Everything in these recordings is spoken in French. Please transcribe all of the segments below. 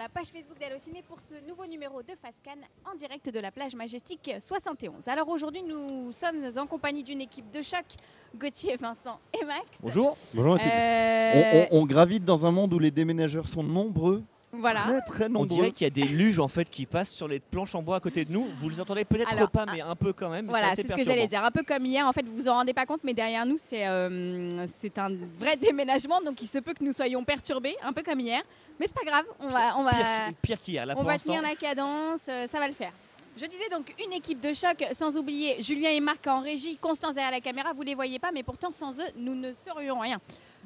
la page Facebook d'Allociné pour ce nouveau numéro de Fast-Can en direct de la plage Majestic 71. Alors aujourd'hui, nous sommes en compagnie d'une équipe de choc, Gauthier, Vincent et Max. Bonjour. Bonjour Mathilde. On gravite dans un monde où les déménageurs sont nombreux. Voilà. Très très On nombreux. dirait qu'il y a des luges en fait qui passent sur les planches en bois à côté de nous. Vous les entendez peut-être Alors, pas, mais un peu quand même. Voilà, c'est ce que j'allais dire. Un peu comme hier, en fait, vous vous en rendez pas compte, mais derrière nous, c'est un vrai déménagement, donc il se peut que nous soyons perturbés, un peu comme hier. Mais c'est pas grave, on va Pire qu'hier, là on pour va l'instant. tenir la cadence, ça va le faire. Je disais donc une équipe de choc, sans oublier Julien et Marc en régie, Constance derrière la caméra, vous les voyez pas, mais pourtant sans eux, nous ne serions rien.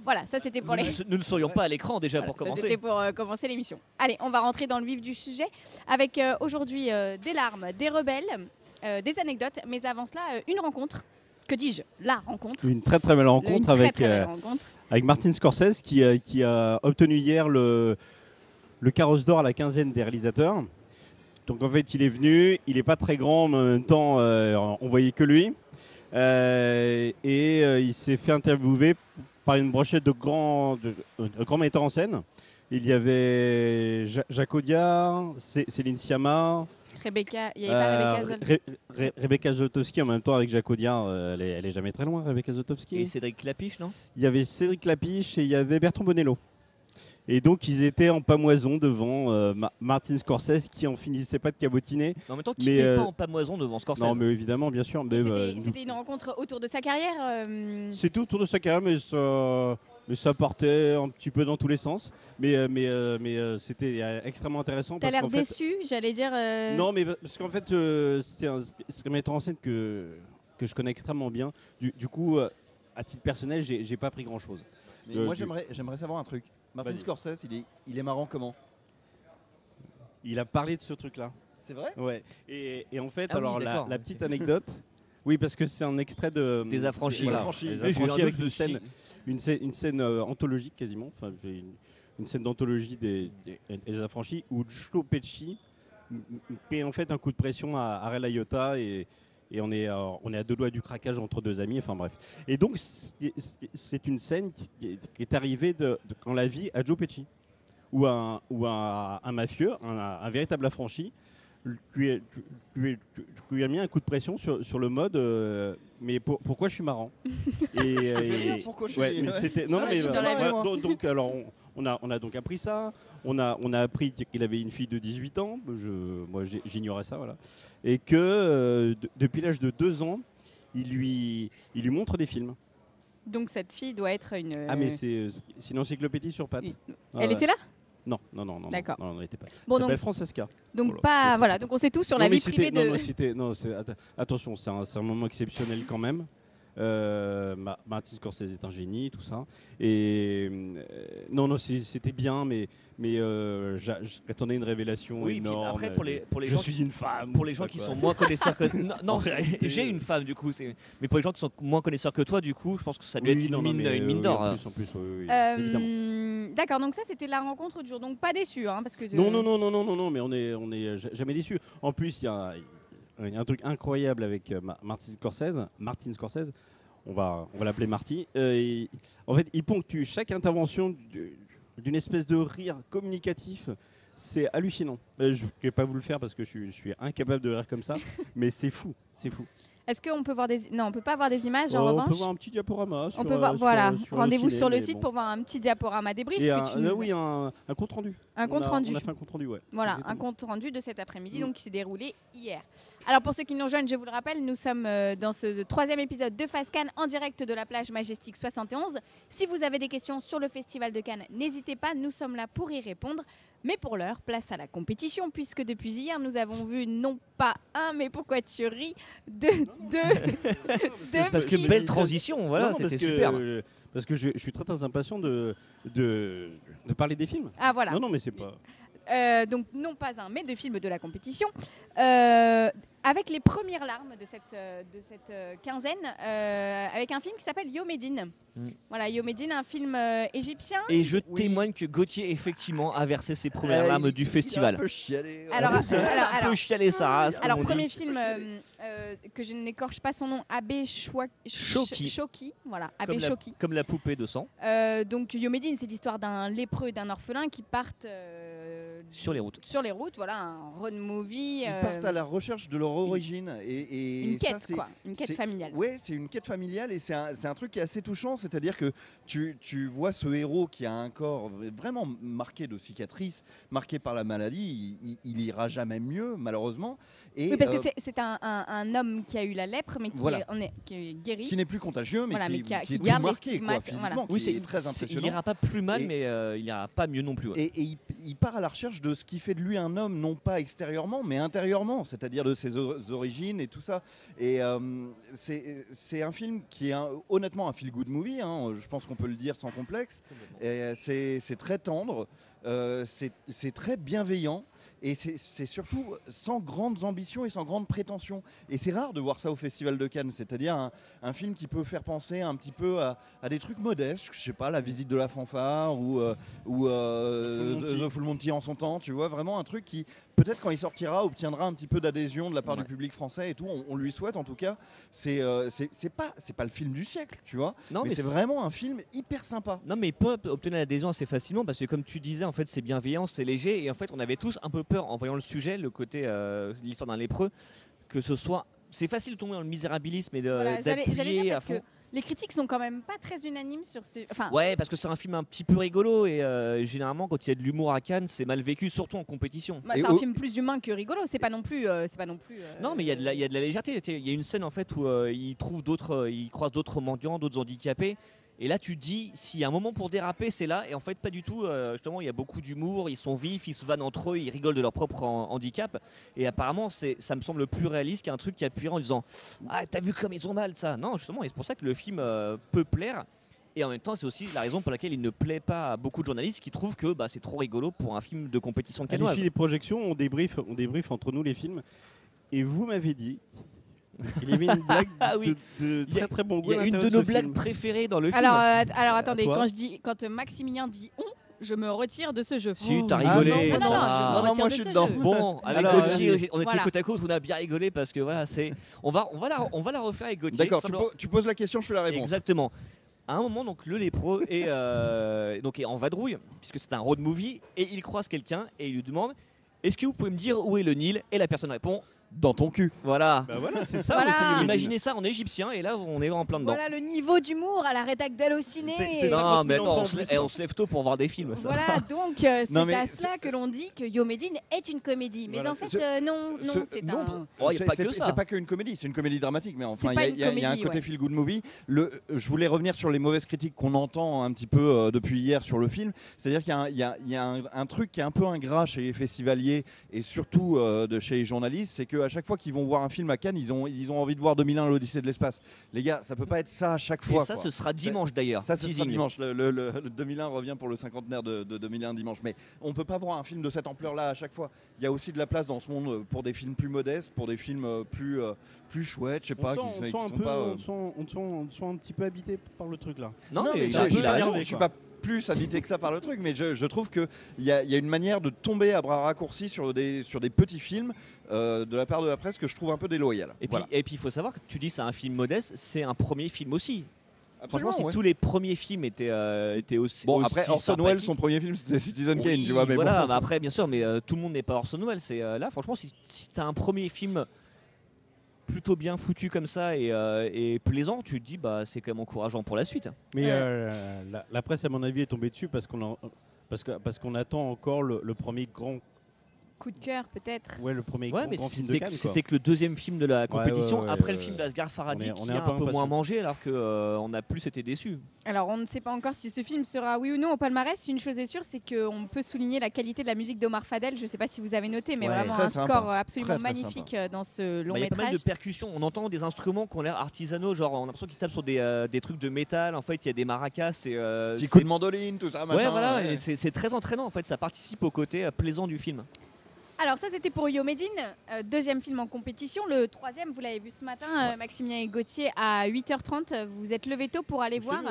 Voilà, ça c'était pour Nous ne serions pas à l'écran déjà Voilà, pour ça, commencer. c'était pour commencer l'émission. Allez, on va rentrer dans le vif du sujet avec aujourd'hui des larmes, des rebelles, des anecdotes, mais avant cela, une rencontre. Que dis-je? La rencontre. Une très très belle rencontre Une très, avec, très belle rencontre. avec Martin Scorsese qui a obtenu hier le Carrosse d'Or à la quinzaine des réalisateurs. Donc en fait il est venu, il n'est pas très grand mais en même temps on voyait que lui. Il s'est fait interviewer par une brochette de grands metteurs en scène. Il y avait Jacques Audiard, Céline Sciamma, Rebecca, il n'y avait pas Rebecca Zlotowski en même temps avec Jacques Audiard. Elle est jamais très loin, Rebecca Zlotowski. Et Cédric Clapiche, non? Il y avait Cédric Lapiche et il y avait Bertrand Bonello. Et donc ils étaient en pamoison devant Martin Scorsese qui en finissait pas de cabotiner. En même temps, qui n'est pas en pamoison devant Scorsese? Non mais évidemment, bien sûr. Mais, C'était une rencontre autour de sa carrière. C'est tout autour de sa carrière, mais ça partait un petit peu dans tous les sens. Mais c'était extrêmement intéressant. T'as l'air déçu, j'allais dire. Non, mais parce qu'en fait, c'est un metteur en scène que je connais extrêmement bien. Du coup, à titre personnel, j'ai pas appris grand-chose. Mais moi, j'aimerais savoir un truc. Martin Scorsese, il est marrant comment? Il a parlé de ce truc-là. C'est vrai? Ouais. Et en fait, Ah oui, alors d'accord. la petite anecdote. Oui, parce que c'est un extrait de Des Affranchis. Voilà, Affranchis. Les Oui, j'ai eu Affranchis un avec doute une scène anthologique quasiment. Enfin, une scène d'anthologie des Affranchis où Joe Pesci paie en fait un coup de pression à Ray Liotta et on est à deux doigts du craquage entre deux amis. Enfin bref. Et donc c'est une scène qui est arrivée dans la vie à Joe Pesci, où un mafieux, un véritable affranchi, lui a mis un coup de pression sur le mode mais pourquoi je suis marrant Pourquoi je ouais, suis mais c'était non Ah, mais je suis dans la voilà, vie, moi. donc alors on a donc appris ça, on a appris qu'il avait une fille de 18 ans, moi j'ignorais ça, voilà, et que depuis l'âge de 2 ans il lui montre des films. Donc cette fille doit être une. Ah mais c'est une encyclopédie sur pattes. Elle était là? Non. D'accord. Non, elle n'était pas. Bon, Elle s'appelle donc- Francesca. Donc Voilà. voilà, donc on sait tout sur la Non, mais vie privée de. Attention, c'est un moment exceptionnel quand même. Martin Scorsese est un génie, tout ça. Et c'était bien, mais j'attendais une révélation Oui, puis énorme. après pour les je gens, suis une femme. pour les gens qui sont moins connaisseurs que non, j'ai une femme du coup. Mais pour les gens qui sont moins connaisseurs que toi, du coup, je pense que ça doit être une mine d'or. En plus, oui, évidemment. D'accord, donc ça c'était la rencontre du jour. Donc pas déçu, hein, parce que. Non, mais on est jamais déçu. En plus, il y a un truc incroyable avec Martin Scorsese. On va l'appeler Marty. En fait, il ponctue chaque intervention d'une espèce de rire communicatif. C'est hallucinant. Je ne vais pas vous le faire parce que je suis incapable de rire comme ça, mais c'est fou. Est-ce qu'on peut voir des. Non, on peut pas voir des images en On revanche. peut voir un petit diaporama. On peut voir, voilà. Rendez-vous sur le site pour pour voir un petit diaporama débrief. Et que tu nous... oui, un compte rendu. Un compte rendu. On a fait un compte rendu, ouais. Voilà, Exactement. un compte rendu de cet après-midi donc qui s'est déroulé hier. Alors pour ceux qui nous rejoignent, je vous le rappelle, nous sommes dans ce 3e épisode de Fast-Can en direct de la plage Majestic 71. Si vous avez des questions sur le Festival de Cannes, n'hésitez pas, nous sommes là pour y répondre. Mais pour l'heure, place à la compétition, puisque depuis hier, nous avons vu non pas un, mais pourquoi tu ris, deux Parce que films. belle transition, voilà, Non, c'était parce que, super. Parce que je suis très très impatient de parler des films. Ah voilà. Non, mais c'est pas. Donc non pas un, mais deux films de la compétition. Avec les premières larmes de cette quinzaine, avec un film qui s'appelle Yo Medine. Voilà, Yo Medine, un film égyptien. Et je témoigne que Gauthier, effectivement, a versé ses premières larmes du festival. Il a un peu chialé. Alors, Un peu chialé sa race. alors comme on premier dit. film que je n'écorche pas son nom, Abe Shoki. Voilà, Abe Shoki. Comme la poupée de sang. Donc Yo Medine, c'est l'histoire d'un lépreux, d'un orphelin qui partent sur les routes. Sur les routes, voilà, un road movie. Ils partent à la recherche de leur origine. Et une quête, ça, c'est, quoi. Une quête familiale. Oui, c'est une quête familiale et c'est un truc qui est assez touchant. C'est-à-dire que tu vois ce héros qui a un corps vraiment marqué de cicatrices, marqué par la maladie. Il ira jamais mieux, malheureusement. Et, oui, parce que c'est un homme qui a eu la lèpre, mais qui est guéri. Qui n'est plus contagieux, mais qui est tout garde marqué, les stigmates, physiquement, voilà. qui est très impressionnant. Il n'ira pas plus mal, mais il n'ira pas mieux non plus. Ouais. Et il part à la recherche de ce qui fait de lui un homme, non pas extérieurement, mais intérieurement, c'est-à-dire de ses origines et tout ça. Et c'est un film qui est honnêtement un feel-good movie, hein, je pense qu'on peut le dire sans complexe. C'est très tendre, c'est très bienveillant. Et c'est surtout sans grandes ambitions et sans grandes prétentions. Et c'est rare de voir ça au Festival de Cannes, c'est-à-dire un film qui peut faire penser un petit peu à des trucs modestes, je sais pas, La visite de la fanfare ou The Full Monty en son temps, tu vois, vraiment un truc qui, peut-être quand il sortira, obtiendra un petit peu d'adhésion de la part du public français et tout, on lui souhaite en tout cas. C'est pas le film du siècle, tu vois, non, mais c'est vraiment un film hyper sympa. Non, mais il peut obtenir l'adhésion assez facilement parce que comme tu disais, en fait, c'est bienveillant, c'est léger et en fait, on avait tous un peu peur en voyant le sujet, le côté l'histoire d'un lépreux, que ce soit, c'est facile de tomber dans le misérabilisme et d'appuyer à fond. Les critiques sont quand même pas très unanimes sur ce. Ouais, parce que c'est un film un petit peu rigolo et généralement quand il y a de l'humour à Cannes, c'est mal vécu, surtout en compétition. C'est un film plus humain que rigolo. C'est pas non plus. Non, mais il y a de la légèreté. Il y a une scène en fait où il croise d'autres mendiants, d'autres handicapés. Et là, tu te dis, s'il y a un moment pour déraper, c'est là. Et en fait, pas du tout. Justement, il y a beaucoup d'humour. Ils sont vifs, ils se vannent entre eux, ils rigolent de leur propre handicap. Et apparemment, ça me semble plus réaliste qu'un truc qui appuierait en disant ah, t'as vu comme ils ont mal, ça. Non, justement, et c'est pour ça que le film peut plaire. Et en même temps, c'est aussi la raison pour laquelle il ne plaît pas à beaucoup de journalistes qui trouvent que c'est trop rigolo pour un film de compétition cannoise. À l'issue des projections, on débrief entre nous les films. Et vous m'avez dit. Il y avait une blague de très très bon goût. Il y a une de nos blagues préférées dans le film. Alors attendez, quand Maximilien dit on, je me retire de ce jeu. Si, t'as rigolé. Non, moi je suis dedans. Bon, avec Gauthier, on était côte à côte, on a bien rigolé parce que voilà, on va la refaire avec Gauthier. D'accord, tu poses la question, je fais la réponse. Exactement. À un moment, donc, le lépreux est en vadrouille, puisque c'est un road movie, et il croise quelqu'un et il lui demande est-ce que vous pouvez me dire où est le Nil ? Et la personne répond dans ton cul. Voilà. Bah voilà, c'est ça. Voilà. Imaginez ça en égyptien et là on est en plein dedans. Voilà le niveau d'humour à la rédac d'Allociné. Non mais attends, on se lève tôt pour voir des films. Ça. Voilà, donc c'est à cela que l'on dit que Yo Medine est une comédie. Mais en fait, non, c'est un... C'est pas qu'une comédie, c'est une comédie dramatique. Mais enfin, il y a un côté feel-good movie. Je voulais revenir sur les mauvaises critiques qu'on entend un petit peu depuis hier sur le film. C'est-à-dire qu'il y a un truc qui est un peu ingrat chez les festivaliers et surtout chez les journalistes, c'est qu'à chaque fois qu'ils vont voir un film à Cannes, ils ont envie de voir 2001, l'Odyssée de l'espace. Les gars, ça peut pas être ça à chaque fois. Et ça, ce sera dimanche d'ailleurs. Ça, ce sera dimanche. Le 2001 revient pour le cinquantenaire de 2001 dimanche. Mais on peut pas voir un film de cette ampleur-là à chaque fois. Il y a aussi de la place dans ce monde pour des films plus modestes, pour des films plus chouettes, je sais pas. On se sent un petit peu habité par le truc là. Non mais je suis pas plus habité que ça par le truc, mais je trouve qu'il y a une manière de tomber à bras raccourcis sur des petits films de la part de la presse que je trouve un peu déloyale. Et puis il faut savoir que tu dis c'est un film modeste, c'est un premier film aussi. Absolument, franchement, si tous les premiers films étaient aussi. Bon, après Orson Welles, son premier film c'était Citizen Kane, tu vois. Mais voilà, bon. mais après, bien sûr, mais tout le monde n'est pas Orson Welles. Là, franchement, si tu as un premier film plutôt bien foutu comme ça et plaisant, tu te dis c'est quand même encourageant pour la suite. Mais la presse, à mon avis, est tombée dessus parce qu'on attend encore le premier grand coup de cœur peut-être. Ouais, le premier grand film de Cannes. C'était que le deuxième film de la compétition après le film d'Asghar Farhadi on qui est a un peu moins mangé alors qu'on a plus été déçus. Alors on ne sait pas encore si ce film sera oui ou non au palmarès. Une chose est sûre, c'est qu'on peut souligner la qualité de la musique d'Omar Fadel. Je ne sais pas si vous avez noté, mais vraiment un score absolument magnifique dans ce long métrage. Il y a pas mal de percussions. On entend des instruments qui ont l'air artisanaux, genre on a l'impression qu'ils tapent sur des trucs de métal. En fait, il y a des maracas. Petit coup de mandoline, tout ça. Machin, voilà. Ouais. C'est très entraînant. En fait, ça participe au côté plaisant du film. Alors ça c'était pour Yo Medine, deuxième film en compétition. Le troisième, vous l'avez vu ce matin, Maximilien et Gauthier, à 8h30. Vous êtes levés tôt pour aller voir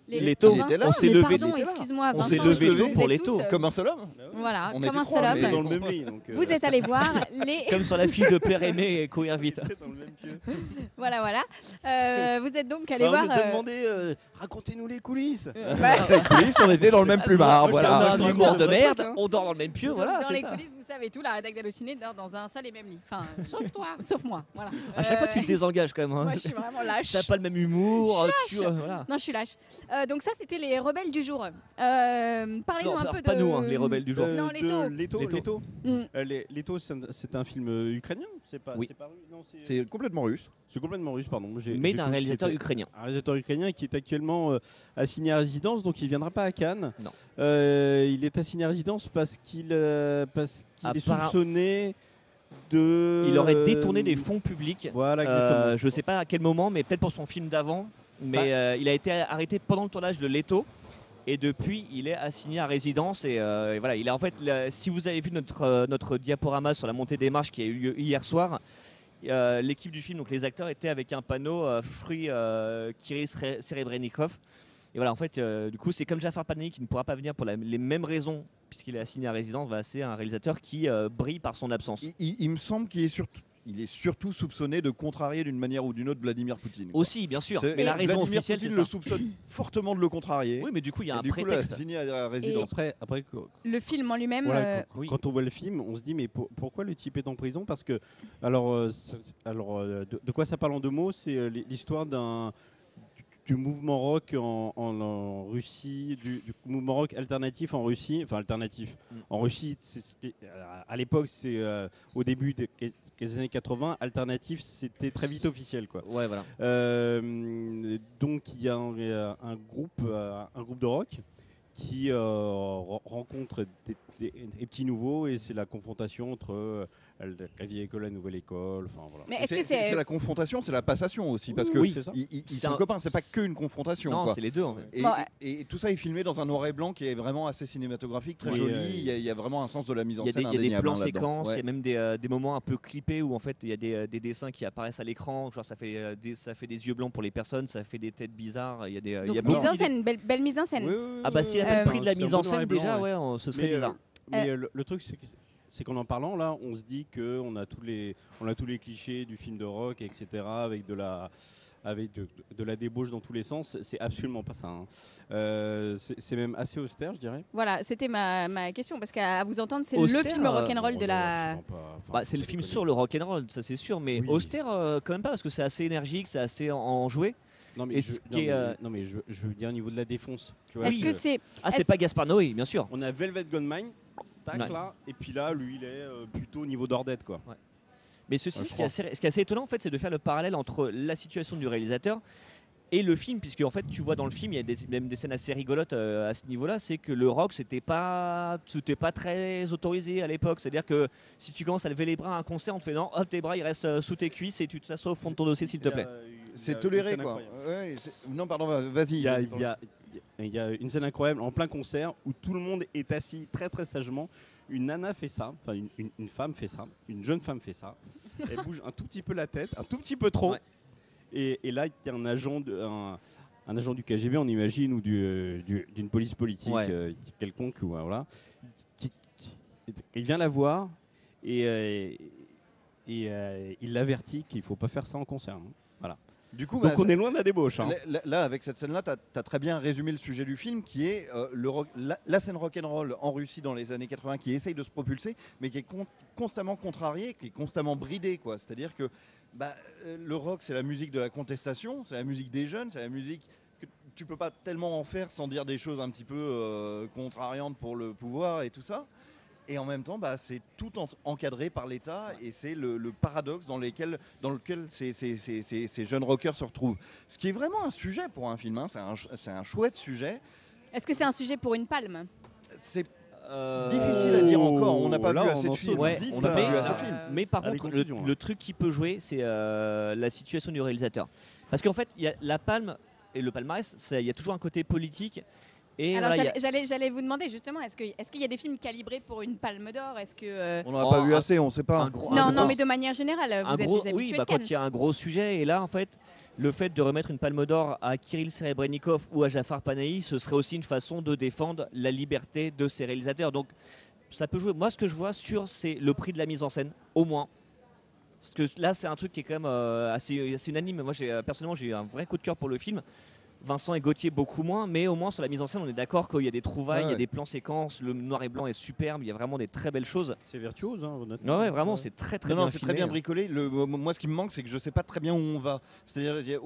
Leto, il était là. on s'est Mais levé. pardon, il était là. excuse-moi, On s'est Vincent, levé vous tôt êtes pour tous, Leto. Comme un seul homme. Voilà, On comme était un trois, seul mais- homme. dans le même lit. Donc, Vous êtes allés voir les. Comme sur la fiche de Plaire Aimer et Courir Vite. dans le même pieu. Voilà, voilà. Vous êtes donc allés Non, voir. mais vous avez demandé, racontez-nous les coulisses. Bah, Les coulisses, on était dans le même plumard. On Voilà. a un humour de Votre merde, truc, hein. on dort dans le même pieu, voilà, dans c'est les ça. coulisses, vous savez tout, la rédac d'Allociné dort dans un seul et même lit. Enfin, sauf toi. Sauf moi, voilà. À chaque fois, tu te désengages quand même. hein. Moi, je suis vraiment lâche. T'as pas le même humour. Voilà. Non, je suis lâche. Donc ça, c'était les rebelles du jour. Parlez-nous un peu de. Pas nous, hein, les rebelles du jour. Non, Leto. Leto. Mm. Leto, c'est un film ukrainien. C'est pas. Oui. C'est pas russe. Non, C'est complètement russe. c'est complètement russe, pardon. Mais d'un réalisateur ukrainien. Un réalisateur ukrainien qui est actuellement assigné à résidence, donc il ne viendra pas à Cannes. Non. Il est assigné à résidence parce qu'il est soupçonné de. Il aurait détourné des fonds publics. Voilà, exactement. Je sais pas à quel moment, mais peut-être pour son film d'avant. Mais il a été arrêté pendant le tournage de Leto. Et depuis, il est assigné à résidence. Et voilà, il a en fait. Si vous avez vu notre diaporama sur la montée des marches qui a eu lieu hier soir, l'équipe du film, donc les acteurs, étaient avec un panneau Free Kirill Serebrennikov. Et voilà, en fait, du coup, c'est comme Jafar Panahi qui ne pourra pas venir pour les mêmes raisons, puisqu'il est assigné à résidence. Voilà, c'est un réalisateur qui brille par son absence. Il me semble qu'il est surtout soupçonné de contrarier d'une manière ou d'une autre Vladimir Poutine. Aussi, bien sûr. C'est- Mais la raison Vladimir officielle, c'est Poutine ça. le soupçonne fortement de le contrarier. Oui, mais du coup, il y a Et un du coup, prétexte. assigné à résidence. Après, Le film en lui-même. voilà, oui. quand on voit le film, on se dit mais pourquoi le type est en prison? Parce que de quoi ça parle en deux mots? C'est l'histoire du mouvement rock en Russie, du mouvement rock alternatif en Russie, enfin alternatif. En Russie, à l'époque, c'est au début des années 80, alternatif, c'était très vite officiel, quoi. Ouais, voilà. Donc il y a un groupe de rock qui rencontre des petits nouveaux, et c'est la confrontation entre la vieille école et la nouvelle école. Enfin, voilà. Mais est-ce que C'est la confrontation, c'est la passation aussi, parce que Oui, c'est ça. ils C'est sont un- copains, c'est pas qu'une confrontation. Non, quoi. c'est les deux en fait. Et, Bon, et tout ça est filmé dans un noir et blanc qui est vraiment assez cinématographique, très Oui, joli. oui. Il y a vraiment un sens de la mise en Il y a scène des indéniable, plans hein, là-dedans. séquences, il y Ouais. a même des moments un peu clippés où en fait il y a des dessins qui apparaissent à l'écran, genre ça fait des yeux blancs pour les personnes, ça fait des têtes bizarres, il y a des il y Donc a mise beaucoup en d'idées. scène, belle mise en scène. Oui, oui, oui, Ah bah s'il y oui, avait Euh, le prix de la c'est un mise en beau noir et scène blanc, déjà, ouais. ouais, ce serait bizarre. Mais le truc, c'est qu'en parlant là, on se dit qu'on a tous les clichés du film de rock, etc., avec de la débauche dans tous les sens. C'est absolument pas ça. Hein. C'est même assez austère, je dirais. Voilà, c'était ma question, parce qu'à vous entendre, c'est le Austère, film rock'n'roll de la. Bah, c'est le film sur le rock'n'roll, ça c'est sûr, mais Oui. austère quand même pas parce que c'est assez énergique, c'est assez enjoué. Non Et mais, ce je, qui est, non, mais je veux dire au niveau de la défonce. Tu vois, Est-ce que c'est. Ah, c'est Est-ce- pas Gaspard Noé, bien sûr. on a Velvet Goldmine, tac Ouais. là, et puis là, lui, il est plutôt au niveau d'Ordette, quoi. Mais ceci, Ouais, ce qui est assez étonnant en fait, c'est de faire le parallèle entre la situation du réalisateur et le film, puisque en fait, tu vois dans le film, il y a même des scènes assez rigolotes à ce niveau-là. C'est que le rock, c'était pas très autorisé à l'époque. C'est-à-dire que si tu commences à lever les bras à un concert, on te fait non, hop, tes bras ils restent sous tes cuisses et tu t'assois au fond de ton dossier, s'il te plaît. C'est toléré, quoi. Ouais, non, pardon, vas-y. Il y, a, vas-y, il y a une scène incroyable en plein concert où tout le monde est assis très très sagement. Une nana fait ça, enfin une femme fait ça, une jeune femme fait ça. Elle bouge un tout petit peu la tête, un tout petit peu trop. Ouais. Et là, il y a un agent du KGB, on imagine, ou d'une police politique Ouais. quelconque, voilà, il vient la voir et il l'avertit qu'il ne faut pas faire ça en concert. Hein. Voilà. Du coup, Donc bah, on est loin de la débauche. Hein. Là, avec cette scène-là, tu as très bien résumé le sujet du film, qui est la scène rock'n'roll en Russie dans les années 80, qui essaye de se propulser, mais qui est constamment contrariée, qui est constamment bridée, quoi. C'est-à-dire que le rock, c'est la musique de la contestation, c'est la musique des jeunes, c'est la musique que tu peux pas tellement en faire sans dire des choses un petit peu contrariantes pour le pouvoir et tout ça. Et en même temps, c'est tout encadré par l'État, et c'est le paradoxe dans lequel ces jeunes rockers se retrouvent. Ce qui est vraiment un sujet pour un film, hein. C'est un chouette sujet. Est-ce que c'est un sujet pour une palme? C'est difficile à dire encore, on n'a pas là, vu on assez de en films. saute Ouais, vite, on n'a pas mais- vu assez de films. Mais par À des contre, conclusions, le truc qui peut jouer, c'est la situation du réalisateur. Parce qu'en fait, il y a la palme et le palmarès, il y a toujours un côté politique. Et Alors voilà, j'allais vous demander justement, est-ce qu'il y a des films calibrés pour une Palme d'Or? Est-ce que On n'en a pas vu assez, on sait pas. non, mais de manière générale, vous êtes des habitués oui, de quand Cannes. il y a un gros sujet, et là en fait, le fait de remettre une Palme d'Or à Kirill Serebrennikov ou à Jafar Panahi, ce serait aussi une façon de défendre la liberté de ces réalisateurs. Donc ça peut jouer. Moi, ce que je vois c'est le prix de la mise en scène, au moins. Parce que là, c'est un truc qui est quand même assez unanime. Moi, personnellement, j'ai eu un vrai coup de cœur pour le film. Vincent et Gauthier beaucoup moins, mais au moins sur la mise en scène, on est d'accord qu'il y a des trouvailles, il y a des plans séquences, le noir et blanc est superbe, il y a vraiment des très belles choses. C'est virtuose, hein, honnêtement. Ouais, vraiment, c'est très bien c'est filmé. très bien bricolé. Moi, ce qui me manque, c'est que je sais pas très bien où on va. C'est-à-dire,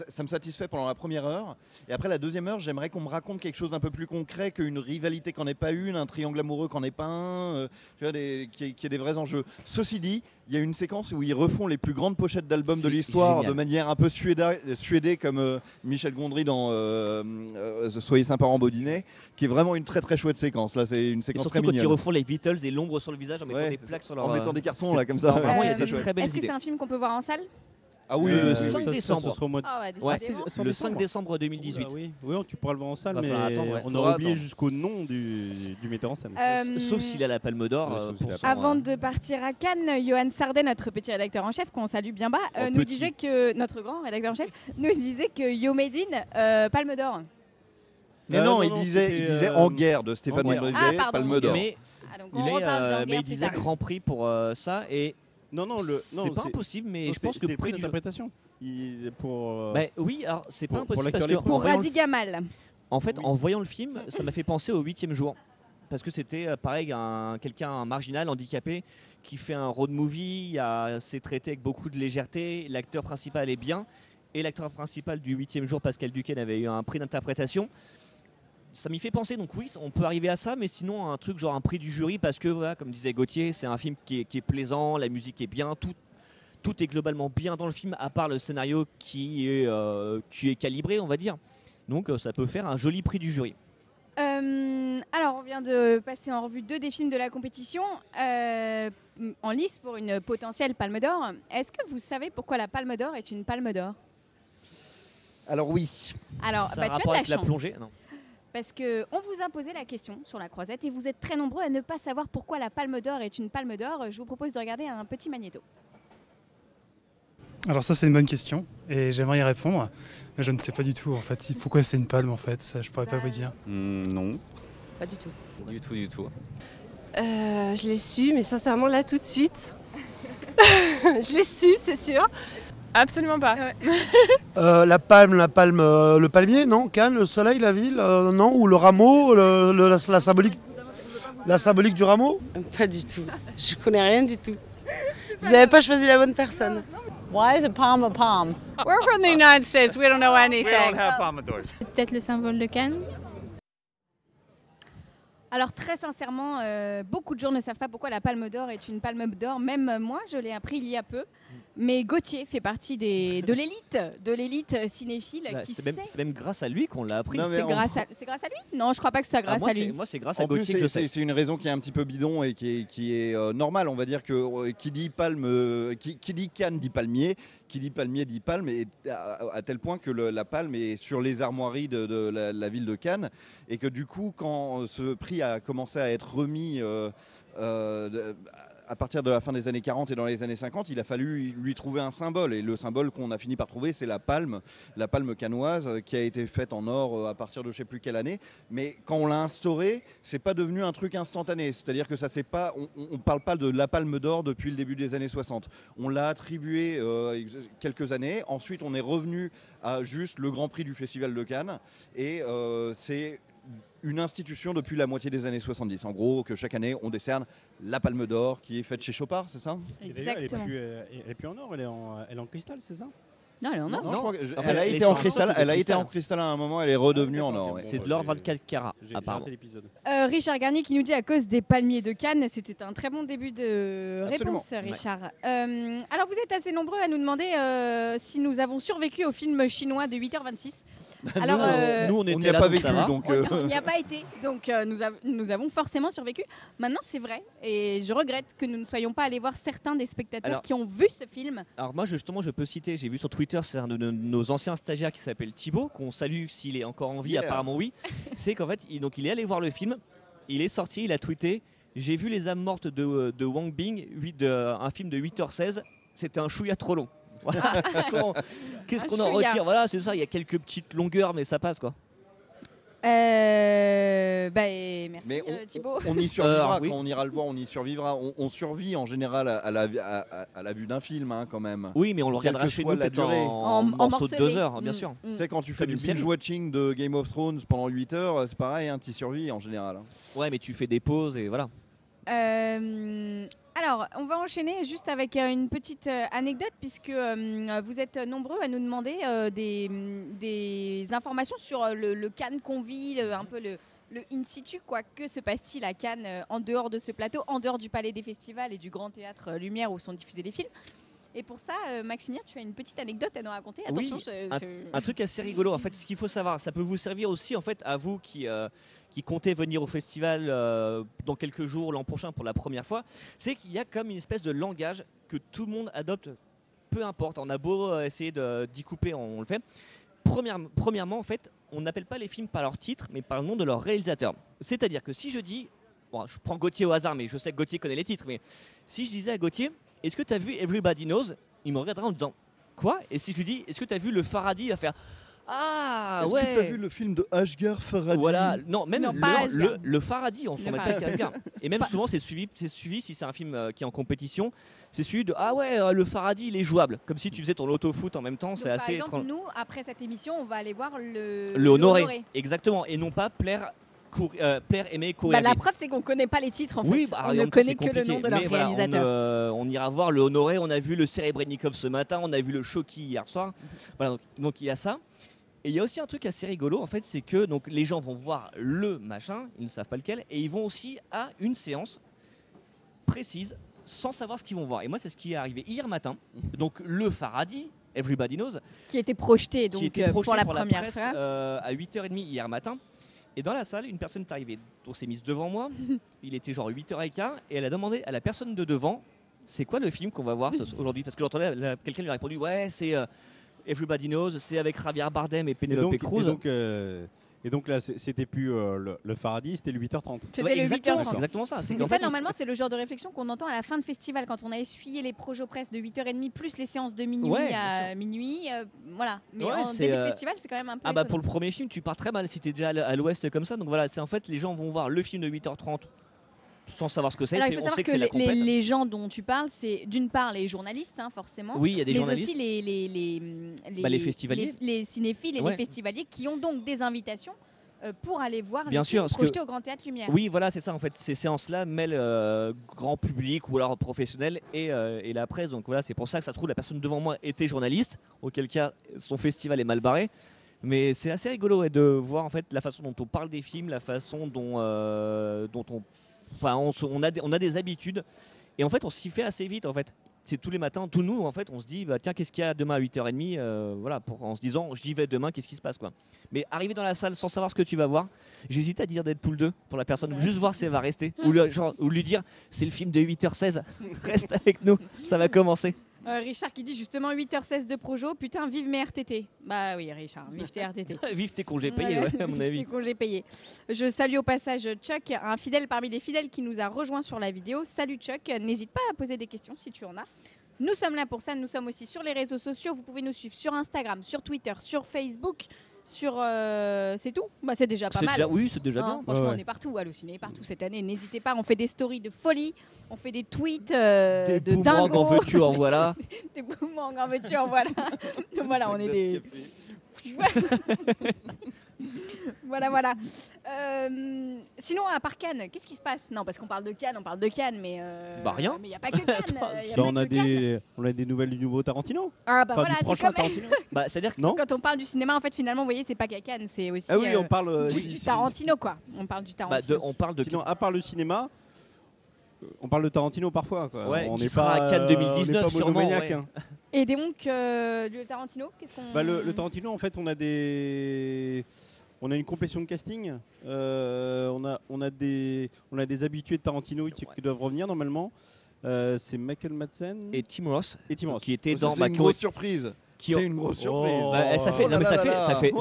ça me satisfait pendant la première heure, et après la deuxième heure, j'aimerais qu'on me raconte quelque chose d'un peu plus concret qu'une rivalité qu'en est pas une, un triangle amoureux qu'en est pas un, tu vois, qu'il y ait des vrais enjeux. Ceci dit, il y a une séquence où ils refont les plus grandes pochettes d'albums de C'est l'histoire génial. de manière un peu suédée comme Michel Gondry dans Soyez sympa en Baudinet, qui est vraiment une très très chouette séquence. Là, c'est une Et séquence surtout très quand ils mignonne. refont les Beatles et l'ombre sur le visage en mettant Ouais, des plaques sur leur... en mettant des cartons là comme ça. Non, vraiment, il y a Euh, des très belles Est-ce que idées. c'est un film qu'on peut voir en salle? Ah oui, Le oui, 5 oui. décembre. Ça sera au mois de... Ah ouais, Ouais, décidément. le 5 décembre 2018. Oula, oui, tu pourras le voir en salle, Va mais falloir attendre, ouais. on Faudra aura oublié attendre. jusqu'au nom du metteur en scène. Sauf s'il a la Palme d'Or. Ouais, sauf pour s'il a son, Avant de partir à Cannes, Johan Sardet, notre petit rédacteur en chef, qu'on salue bien bas, nous petit. disait que notre grand rédacteur en chef nous disait que Yo Medine, Palme d'Or. Mais non, il disait En guerre de Stéphane En guerre. Moïse, Ah, pardon. Palme d'Or. Mais Ah, donc on reparle d'Anguère mais il plus disait tard. Grand Prix pour ça et Non, c'est pas impossible, mais je pense que le prix du jeu- d'interprétation. Pour Bah oui, alors c'est pas pour impossible l'acteur parce que les Pour en voyant, Radi Gamal. en voyant le film, ça m'a fait penser au 8e jour. Parce que c'était pareil, quelqu'un marginal, handicapé, qui fait un road movie, c'est traité avec beaucoup de légèreté, l'acteur principal est bien, et l'acteur principal du 8e jour, Pascal Duquesne, avait eu un prix d'interprétation. Ça m'y fait penser, donc oui, on peut arriver à ça, mais sinon un truc genre un prix du jury, parce que voilà, comme disait Gauthier, c'est un film qui est plaisant, la musique est bien, tout est globalement bien dans le film, à part le scénario qui est calibré, on va dire. Donc ça peut faire un joli prix du jury. Alors, on vient de passer en revue 2 des films de la compétition en lice pour une potentielle Palme d'Or. Est-ce que vous savez pourquoi la Palme d'Or est une Palme d'Or? Alors oui. Alors, Ça a un tu as rapport de la avec la chance. plongée non. Parce qu'on vous a posé la question sur la croisette et vous êtes très nombreux à ne pas savoir pourquoi la Palme d'Or est une Palme d'Or. Je vous propose de regarder un petit magnéto. Alors ça c'est une bonne question et j'aimerais y répondre. Mais je ne sais pas du tout en fait. Pourquoi c'est une palme en fait, ça, je pourrais pas vous dire. non. Pas du tout. Du tout. Je l'ai su, mais sincèrement là tout de suite. Je l'ai su, c'est sûr. Absolument pas. La palme, le palmier, non? Cannes, le soleil, la ville, non? Ou le rameau, la symbolique du rameau? Pas du tout. Je connais rien du tout. Vous n'avez pas choisi la bonne personne. Why is a palm a palm? We're from the United States. We don't know anything. Peut-être le symbole de Cannes. Alors très sincèrement, beaucoup de gens ne savent pas pourquoi la Palme d'Or est une Palme d'Or. Même moi, je l'ai appris il y a peu. Mais Gauthier fait partie de l'élite cinéphile Là, qui c'est sait. même grâce à lui qu'on l'a appris. Non, mais C'est grâce à lui? Non, je crois pas que ce soit grâce à lui. Moi, c'est grâce à En plus, Gauthier que je sais. c'est une raison qui est un petit peu bidon et qui est normale. On va dire que qui dit palme, qui dit Cannes dit palmier, qui dit palmier dit palme, et à tel point que la palme est sur les armoiries de la ville de Cannes, et que du coup, quand ce prix a commencé à être remis à partir de la fin des années 40 et dans les années 50, il a fallu lui trouver un symbole. Et le symbole qu'on a fini par trouver, c'est la palme cannoise, qui a été faite en or à partir de je ne sais plus quelle année. Mais quand on l'a instauré, c'est pas devenu un truc instantané. C'est-à-dire que ça c'est pas, on parle pas de la palme d'or depuis le début des années 60. On l'a attribué quelques années. Ensuite, on est revenu à juste le Grand Prix du Festival de Cannes. Et c'est une institution depuis la moitié des années 70. En gros, que chaque année, on décerne la Palme d'Or qui est faite chez Chopard, c'est ça? Et d'ailleurs, Exactement. elle est plus en or, elle est en cristal, c'est ça? Non, elle est en or. Non, je crois que En fait, elle a elle est été sur en un cristal. socle de Elle a été cristal. en cristal à un moment. Elle est redevenue en or. Ouais. C'est de l'or 24 carats, J'ai apparemment. raté l'épisode. Richard Garnier qui nous dit à cause des palmiers de Cannes, c'était un très bon début de Absolument. réponse, Richard. Alors vous êtes assez nombreux à nous demander si nous avons survécu au film chinois de 8h26. Alors, Nous, on On n'y était a là, pas donc vécu, ça va. donc. on n'y a pas été, donc nous avons forcément survécu. Maintenant, c'est vrai, et je regrette que nous ne soyons pas allés voir certains des spectateurs Alors- qui ont vu ce film. Alors moi, justement, je peux citer, j'ai vu sur Twitter Twitter, c'est un de nos anciens stagiaires qui s'appelle Thibaut, qu'on salue s'il est encore en vie, Yeah. apparemment oui. C'est qu'en fait, il est allé voir le film, il est sorti, il a tweeté « J'ai vu Les âmes mortes de Wang Bing, un film de 8h16, c'était un chouïa trop long. » Voilà. Qu'est-ce qu'on en chouïa. retire? Voilà, c'est ça, il y a quelques petites longueurs, mais ça passe quoi. Merci Mais Thibaut. on y survivra oui. quand on ira le voir, on y survivra. On survit en général à la vue d'un film hein, quand même. Oui, mais on le Quelle regardera que chez soit nous la peut-être durée. en morceaux de 2 heures, bien sûr. Tu sais, quand tu fais du Comme une série. binge-watching de Game of Thrones pendant 8 heures, c'est pareil, hein, tu y survis en général. hein. Ouais, mais tu fais des pauses et voilà. Alors, on va enchaîner juste avec une petite anecdote, puisque vous êtes nombreux à nous demander des informations sur le Cannes qu'on vit, un peu le in situ, quoi. Que se passe-t-il à Cannes en dehors de ce plateau, en dehors du Palais des Festivals et du Grand Théâtre Lumière où sont diffusés les films? Et pour ça, Maximilien, tu as une petite anecdote à nous raconter. Attention, Oui, un truc assez rigolo. En fait, ce qu'il faut savoir, ça peut vous servir aussi en fait à vous qui comptez venir au festival dans quelques jours l'an prochain pour la première fois, c'est qu'il y a comme une espèce de langage que tout le monde adopte, peu importe. On a beau essayer d'y couper, on le fait. Premièrement, en fait, on n'appelle pas les films par leur titre, mais par le nom de leur réalisateur. C'est-à-dire que si je dis, bon, je prends Gauthier au hasard, mais je sais que Gauthier connaît les titres, mais si je disais à Gauthier, est-ce que tu as vu Everybody Knows? Il me regardera en disant, quoi? Et si je lui dis, est-ce que tu as vu Le Faraday? Il va faire, ah Est-ce ouais. que tu as vu le film de Ashgar Farhadi? Voilà, non, même Non, pas Ashgar. le Faraday, on s'en Le met pas Ashgar. Et même souvent, c'est suivi si c'est un film qui est en compétition, c'est suivi de ah ouais, le Faraday, il est jouable. Comme si tu faisais ton auto-foot en même temps, Donc, c'est par assez exemple, étrange. nous, après cette émission, on va aller voir le Honoré. Exactement, et non pas plaire, aimer, courir. La preuve, c'est qu'on ne connaît pas les titres, en Oui, fait. bah, on en ne même temps, connaît c'est que le compliqué. nom de leur Mais voilà, réalisateur. on ira voir le Honoré, on a vu le Serebrennikov ce matin, on a vu le Shoki hier soir. Voilà, donc il y a ça. Et il y a aussi un truc assez rigolo, en fait, c'est que donc, les gens vont voir le machin, ils ne savent pas lequel, et ils vont aussi à une séance précise, sans savoir ce qu'ils vont voir. Et moi, c'est ce qui est arrivé hier matin. Donc le Faraday, Everybody Knows, Qui était projeté, donc, qui était projeté pour la pour première presse, fois. à 8h30 hier matin. Et dans la salle, une personne est arrivée, on s'est mise devant moi, il était genre 8h15, et elle a demandé à la personne de devant, c'est quoi le film qu'on va voir aujourd'hui? Parce que j'entendais, quelqu'un lui a répondu, ouais, c'est Everybody Knows, c'est avec Javier Bardem et Penelope Cruz. Et donc là, c'était plus le Faraday, c'était le 8h30. C'était Ouais, le exactement, 8h30. c'est exactement ça. C'est Mais qu'en ça, fait, normalement, c'est le genre de réflexion qu'on entend à la fin de festival, quand on a essuyé les projets presse de 8h30, plus les séances de minuit Ouais, à minuit. Voilà. Mais Ouais, en c'est, début de festival, c'est quand même un peu. Ah bah étonnant. pour le premier film, tu pars très mal si t'es déjà à l'ouest comme ça. Donc voilà, c'est en fait les gens vont voir le film de 8h30 sans savoir ce que c'est. Alors, il faut On savoir sait que que c'est la compète. les gens dont tu parles, c'est d'une part les journalistes, hein, forcément. Oui, il y a des mais journalistes. aussi Les festivaliers. les cinéphiles et Ouais. les festivaliers qui ont donc des invitations pour aller voir Bien les sûr, films parce projetés que- au Grand Théâtre Lumière. Oui, voilà, c'est ça en fait. Ces séances-là mêlent grand public ou alors professionnel et la presse. Donc voilà, c'est pour ça que ça se trouve la personne devant moi était journaliste, auquel cas son festival est mal barré. Mais c'est assez rigolo ouais, de voir en fait la façon dont on parle des films, la façon dont on a des habitudes et en fait on s'y fait assez vite en fait. C'est tous les matins, tous nous en fait, on se dit bah, tiens qu'est-ce qu'il y a demain à 8h30 voilà, en se disant j'y vais demain, qu'est-ce qui se passe quoi. Mais arriver dans la salle sans savoir ce que tu vas voir, j'hésite à dire Deadpool 2 pour la personne, juste voir si elle va rester ou lui dire c'est le film de 8h16, reste avec nous, ça va commencer. Richard qui dit justement 8h16 de Projo, putain, vive mes RTT. Bah oui, Richard, vive tes RTT. Vive tes congés payés, Voilà, ouais, à mon vive avis. tes congés payés. Je salue au passage Chuck, un fidèle parmi les fidèles qui nous a rejoint sur la vidéo. Salut Chuck, n'hésite pas à poser des questions si tu en as. Nous sommes là pour ça, nous sommes aussi sur les réseaux sociaux. Vous pouvez nous suivre sur Instagram, sur Twitter, sur Facebook, sur... c'est tout bah, c'est déjà pas C'est mal. déjà, oui, c'est déjà Hein, bien. franchement, Ouais. on est partout, Allociné est partout cette année. N'hésitez pas, on fait des stories de folie, on fait des tweets Des de boomerangs dingo. en veux-tu, en voilà. Des boomerangs en veux-tu, en voilà. Voilà, on est des... Voilà. Sinon, à part Cannes, qu'est-ce qui se passe? Non, parce qu'on parle de Cannes, mais... Bah, rien. Mais il n'y a pas que Cannes. y a Bah, pas on a que Cannes. des nouvelles du nouveau Tarantino. Ah bah Enfin, voilà, du c'est prochain comme... Tarantino. Bah, c'est-à-dire que Non. Quand on parle du cinéma, en fait, finalement, vous voyez, c'est pas qu'à Cannes, c'est aussi Ah oui, on parle. du Tarantino, quoi. On parle du bah, Tarantino. on parle de Sinon, à part le cinéma, on parle de Tarantino parfois. Quoi. Ouais, on qui n'est sera pas à Cannes on 2019 n'est pas sûrement, monomaniaque, ouais. hein. Et donc, le Tarantino, qu'est-ce qu'on... Bah, le Tarantino, en fait, on a une complétion de casting. On a des habitués de Tarantino qui doivent revenir normalement. C'est Michael Madsen et Tim Roth, et Tim Roth. qui était Ça, dans c'est bah, une qui ont- grosse surprise. C'est une grosse surprise. Bah, ça fait, Oh non, mais là là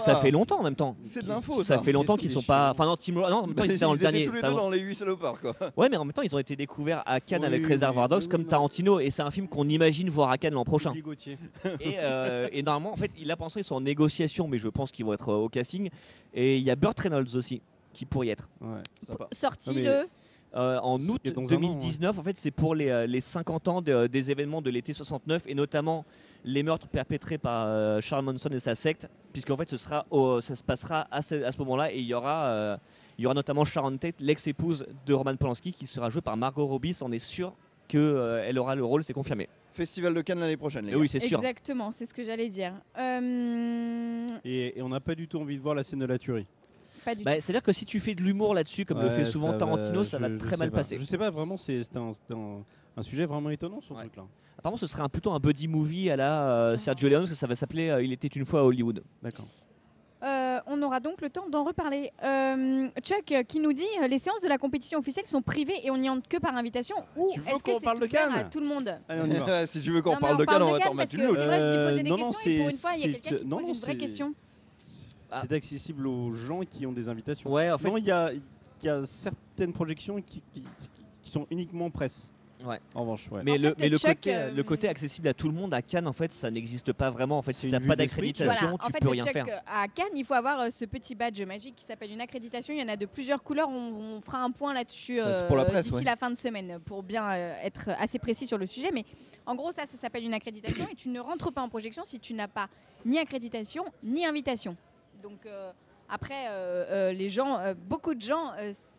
ça là. fait longtemps en même temps. C'est de l'info. Ça fait longtemps qu'ils sont pas. Enfin non, Tim Roth, non, en même temps ils étaient dans le dernier. tous les deux dans les 8 salopards quoi. Ouais, mais en même temps ils ont été découverts à Cannes Oui, avec oui, Reservoir Dogs oui, comme non. Tarantino, et c'est un film qu'on imagine voir à Cannes l'an prochain. Oublie Gauthier. Et normalement en fait il a pensé, ils sont en négociation, mais je pense qu'ils vont être au casting. Et il y a Burt Reynolds aussi qui pourrait y être. Ouais, sympa. Sorti Ah, mais- le. En août Et dans un an, 2019, en fait, c'est pour les 50 ans des événements de l'été 69 et notamment les meurtres perpétrés par Charles Manson et sa secte, puisqu'en fait, ça se passera à ce moment-là et il y aura notamment Sharon Tate, l'ex-épouse de Roman Polanski, qui sera jouée par Margot Robbie. On est sûr qu'elle aura le rôle, c'est confirmé. Festival de Cannes l'année prochaine, les Et gars. oui, c'est sûr. Exactement, c'est ce que j'allais dire. Et on n'a pas du tout envie de voir la scène de la tuerie. Pas du tout. Bah, c'est-à-dire que si tu fais de l'humour là-dessus, comme le Ouais, fait souvent ça Tarantino, va- ça va je très sais mal pas. passer. Je sais pas, vraiment, c'est un sujet vraiment étonnant, ce Ouais. truc-là. Apparemment, ce serait plutôt un buddy movie à la Sergio Leone, parce que ça va s'appeler Il était une fois à Hollywood. D'accord. On aura donc le temps d'en reparler. Chuck qui nous dit les séances de la compétition officielle sont privées et on n'y entre que par invitation, ou Tu veux est-ce que qu'on c'est parle de ouvert Cannes à tout le monde? Allez, on y va. Si tu veux qu'on Non, mais parle de Cannes, on va t'en parce mettre que une autre. c'est vrai, je t'ai posé des non, non, questions et pour une fois, il y a c'est- quelqu'un qui non, pose non, une vraie c'est- question. C'est accessible aux gens qui ont des invitations. Ouais, en fait, Non, il y a certaines projections qui sont uniquement presse. Ouais. En revanche, ouais. Mais, En le, fait, mais le, Chuck, côté, le côté accessible à tout le monde à Cannes, en fait, ça n'existe pas vraiment. En fait, C'est si une t'as vue pas d'esprit, d'accréditation, Voilà. En tu fait, peux rien Chuck, faire. à Cannes, il faut avoir ce petit badge magique qui s'appelle une accréditation. Il y en a de plusieurs couleurs. On fera un point là-dessus C'est pour la presse, d'ici ouais. la fin de semaine pour bien être assez précis sur le sujet. Mais en gros, ça s'appelle une accréditation et tu ne rentres pas en projection si tu n'as pas ni accréditation ni invitation. Donc après, les gens, beaucoup de gens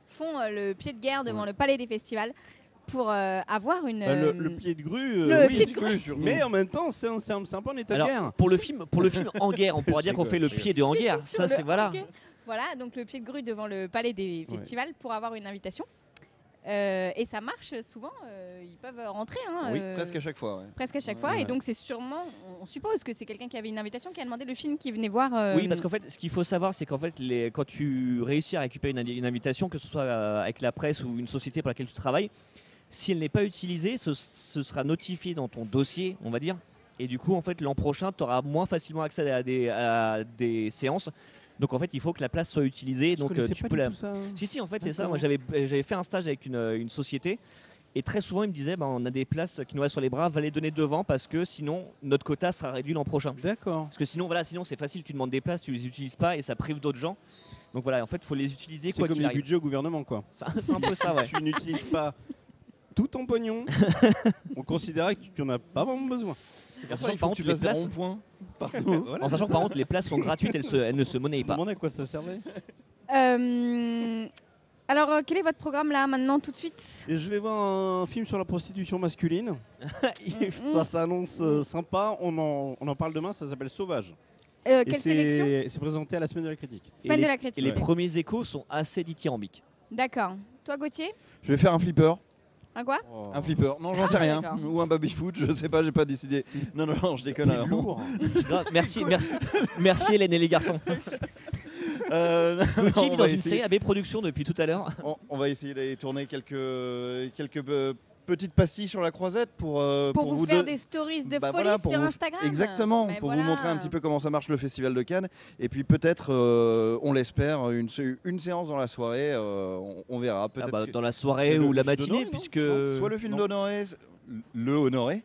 font le pied de guerre devant le palais des festivals pour avoir une. Le pied de grue, le oui, pied de grue. mais en même temps, c'est un peu en état de Alors, guerre. pour le film En guerre, on pourra Je dire qu'on rigole, fait le je pied de En guerre. Ça, Sur c'est le voilà. hockey. Voilà, donc le pied de grue devant le palais des festivals pour avoir une invitation. Et ça marche souvent, ils peuvent rentrer. Hein, Oui, presque à chaque fois. Ouais. presque à chaque fois. Ouais. Et donc c'est sûrement, on suppose que c'est quelqu'un qui avait une invitation qui a demandé le film qu'il venait voir. Oui, parce qu'en fait, ce qu'il faut savoir, c'est qu'en fait, quand tu réussis à récupérer une invitation, que ce soit avec la presse ou une société pour laquelle tu travailles, si elle n'est pas utilisée, ce sera notifié dans ton dossier, on va dire. Et du coup, en fait, l'an prochain, tu auras moins facilement accès à des séances. Donc en fait, il faut que la place soit utilisée. Je Donc connaissais tu pas peux du la. tout ça. Si, en fait, c'est ça. D'accord. Moi, j'avais fait un stage avec une société. Et très souvent, ils me disaient, on a des places qui nous restent sur les bras, va les donner devant parce que sinon, notre quota sera réduit l'an prochain. D'accord. Parce que sinon, c'est facile, tu demandes des places, tu les utilises pas et ça prive d'autres gens. Donc voilà, en fait, il faut les utiliser C'est quoi comme qu'il les arrive. budgets au gouvernement, quoi. C'est un peu ça, ouais. Tu n'utilises pas tout ton pognon, on considérait que tu n'en as pas vraiment besoin. En Ça, sachant il que, faut par que tu contre, les fasses des places, ronds-points partout. en sachant que, par contre, les places sont gratuites, elles ne se monnaient Je me pas. demandais à quoi ça servait. Alors, quel est votre programme là maintenant tout de suite? Et je vais voir un film sur la prostitution masculine. Ça s'annonce sympa, on en parle demain, ça s'appelle Sauvage. Quelle Et sélection? c'est présenté à la Semaine de la Critique. Semaine de la Et critique. les premiers échos sont assez dithyrambiques. D'accord. Toi, Gauthier? Je vais faire un flipper. Un quoi? Un flipper. Non, j'en sais rien. d'accord. Ou un baby-foot, je sais pas, j'ai pas décidé. Non, je déconne. alors. Grave, merci Hélène et les garçons. Non, Gauthier on vit dans va une essayer- série AB Productions depuis tout à l'heure. on va essayer d'aller tourner quelques petites pastilles sur la croisette pour Pour vous faire don- des stories de Bah folie voilà, pour sur vous- Instagram. Exactement, Ben pour voilà. vous montrer un petit peu comment ça marche le Festival de Cannes. Et puis peut-être, on l'espère, une séance dans la soirée. On verra. Peut-être que- Dans la soirée Le ou la film matinée, d'Honoré, non puisque. soit le film non. d'Honoré, le Honoré,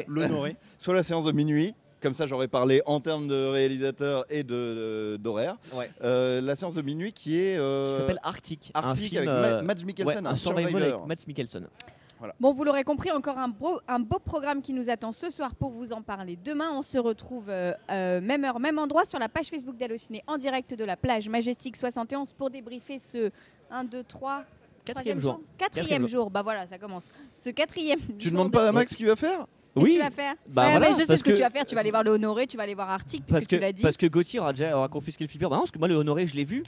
L'honoré. soit la séance de minuit. Comme ça, j'aurais parlé en termes de réalisateur et d'horaire. Ouais. La séance de minuit qui est Qui s'appelle Arctic. un Arctic film, avec Mads Mikkelsen, ouais, un un survival avec survivor. Mads Mikkelsen. Bon, vous l'aurez compris, encore un beau programme qui nous attend ce soir pour vous en parler. Demain, on se retrouve même heure, même endroit sur la page Facebook d'Allociné en direct de la plage Majestic 71 pour débriefer ce 1, 2, 3... Quatrième jour. Quatrième jour, bah voilà, ça commence. Ce quatrième Tu jour demandes de- pas à Max ce qu'il va faire? Qu'est-ce que tu vas faire? Bah Ouais, voilà, mais je sais parce ce que que- tu vas faire. Tu vas aller voir le Honoré, tu vas aller voir Arctic, puisque tu l'as dit. Parce que Gauthier aura confisqué le flipper. Bah non, parce que moi, le Honoré, je l'ai vu,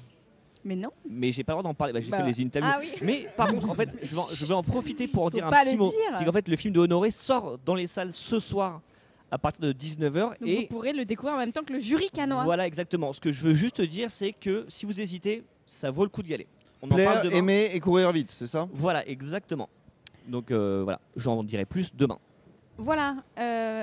Mais non. mais j'ai pas le droit d'en parler. Bah, j'ai Bah, fait les interviews. ah oui. Mais par contre, en fait, je vais en profiter pour en Faut dire un pas petit le mot. dire. C'est qu'en fait, le film de Honoré sort dans les salles ce soir à partir de 19h. Donc vous Et pourrez le découvrir en même temps que le jury canois. voilà, exactement. Ce que je veux juste dire, c'est que si vous hésitez, ça vaut le coup d'y aller. On en Plaire, parle demain. aimer et courir vite, c'est ça? Voilà, exactement. Donc voilà, j'en dirai plus demain. Voilà,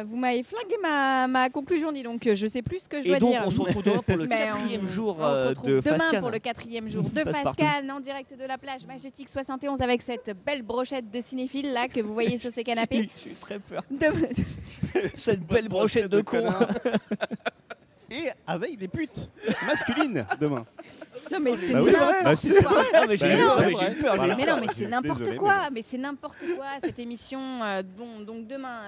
vous m'avez flingué ma conclusion, dis donc. Je sais plus ce que je dois Et donc, dire. on se retrouve demain pour le Mais 4e jour on se retrouve de demain Fast Can. pour le 4e jour de Passe Fast partout. Can en direct de la plage Majestic 71 avec cette belle brochette de cinéphiles là que vous voyez sur ces canapés. J'ai eu très peur. De- Cette belle brochette de con. Et avec des putes masculines demain. Non mais c'est Bah oui, n'importe bah si, c'est quoi. vrai. Ah, mais j'ai Mais eu non, peur, c'est mais vrai. j'ai eu peur. Voilà. Mais non, mais c'est n'importe Désolé, quoi. mais Mais c'est n'importe quoi cette émission. Donc demain,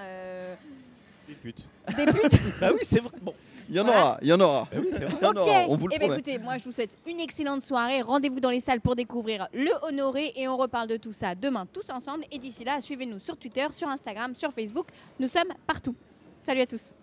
Des putes. des putes. Bah oui, c'est vrai. Bon. Il y en aura, il y en aura. Bah oui, c'est vrai. Il y en Ok. aura, on vous le Eh ben, promet. écoutez, moi je vous souhaite une excellente soirée. Rendez-vous dans les salles pour découvrir le Honoré et on reparle de tout ça demain tous ensemble. Et d'ici là, suivez-nous sur Twitter, sur Instagram, sur Facebook. Nous sommes partout. Salut à tous.